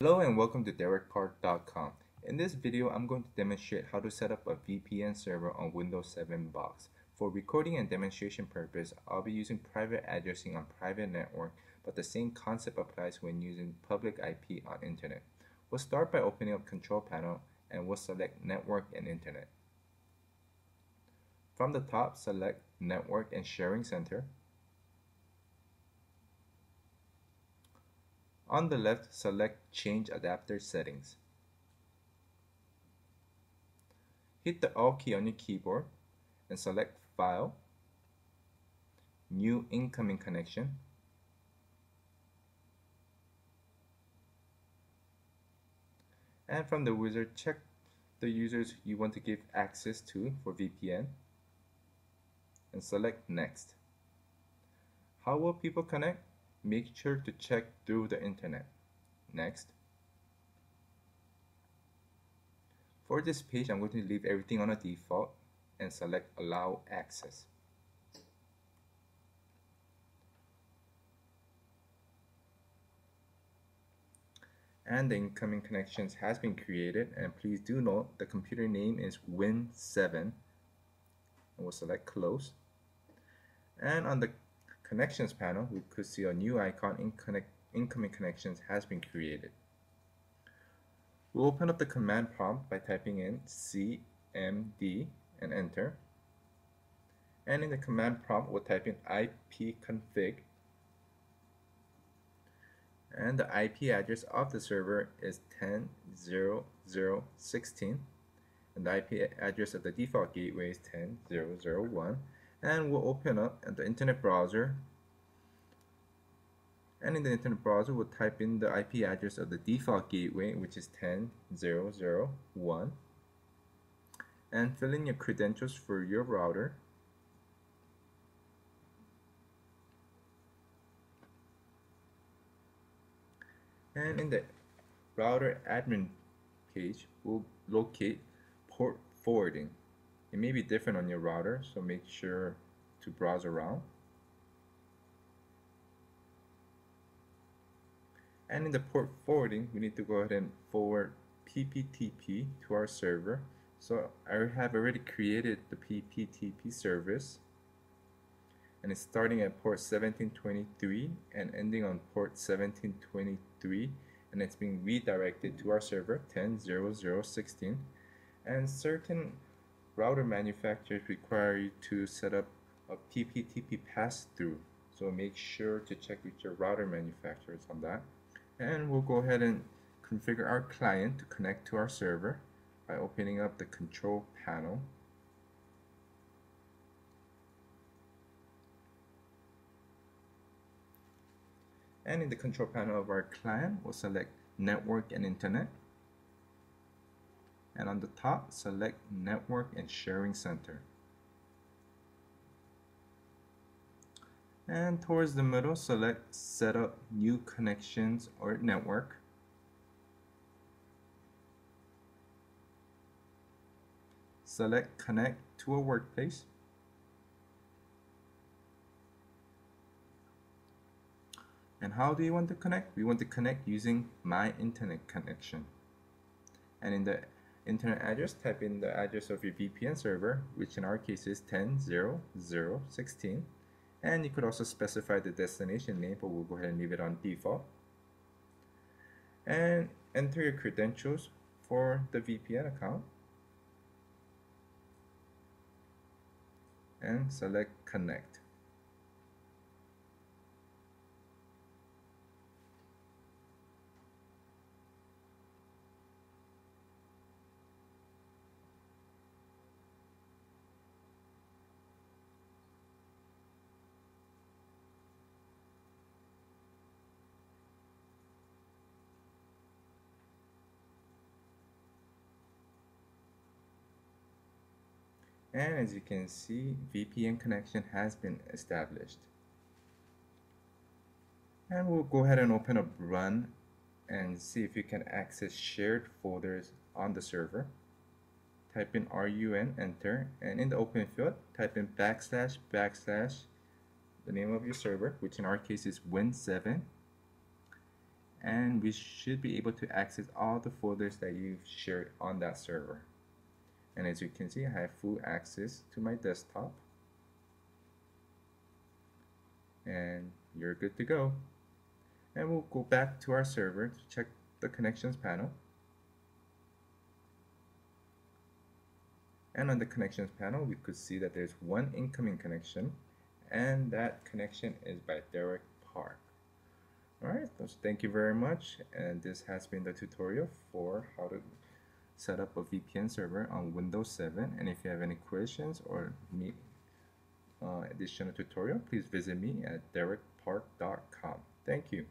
Hello and welcome to DerekPark.com. In this video, I'm going to demonstrate how to set up a VPN server on Windows 7 box. For recording and demonstration purpose, I'll be using private addressing on private network, but the same concept applies when using public IP on internet. We'll start by opening up Control Panel and we'll select Network and Internet. From the top, select Network and Sharing Center. On the left, select Change Adapter Settings. Hit the Alt key on your keyboard and select File, New Incoming Connection. And from the wizard, check the users you want to give access to for VPN and select Next. How will people connect? Make sure to check through the internet. Next. For this page, I'm going to leave everything on a default and select Allow Access. And the incoming connections has been created, and please do note the computer name is Win7, and we'll select Close. And on the Connections panel, we could see a new icon, Incoming Connections has been created. We'll open up the command prompt by typing in CMD and enter. And in the command prompt, we'll type in ipconfig. And the IP address of the server is 10.0.0.16. And the IP address of the default gateway is 10.0.0.1. And we'll open up the internet browser. And in the internet browser, we'll type in the IP address of the default gateway, which is 10.0.0.1. And fill in your credentials for your router. And in the router admin page, we'll locate port forwarding. It may be different on your router, so make sure to browse around. And in the port forwarding, we need to go ahead and forward PPTP to our server. So I have already created the PPTP service, and it's starting at port 1723 and ending on port 1723, and it's being redirected to our server 10.0.0.16. And certain router manufacturers require you to set up a PPTP pass-through, so make sure to check with your router manufacturers on that. And we'll go ahead and configure our client to connect to our server by opening up the control panel. And in the control panel of our client, we'll select Network and Internet. And on the top, select Network and Sharing Center. And towards the middle, select Set up New Connections or Network. Select Connect to a Workplace. And how do you want to connect? We want to connect using My Internet Connection. And in the internet address, type in the address of your VPN server, which in our case is 10.0.0.16. And you could also specify the destination name, but we'll go ahead and leave it on default. And enter your credentials for the VPN account. And select Connect. And as you can see, VPN connection has been established. And we'll go ahead and open up Run and see if you can access shared folders on the server. Type in RUN, enter, and in the open field, type in / the name of your server, which in our case is Win7, and we should be able to access all the folders that you've shared on that server. And as you can see, I have full access to my desktop, and you're good to go. And we'll go back to our server to check the connections panel. And on the connections panel, we could see that there's one incoming connection, and that connection is by Derek Park. Alright, so thank you very much, and this has been the tutorial for how to set up a VPN server on Windows 7. And if you have any questions or need additional tutorial, please visit me at derekpark.com. Thank you.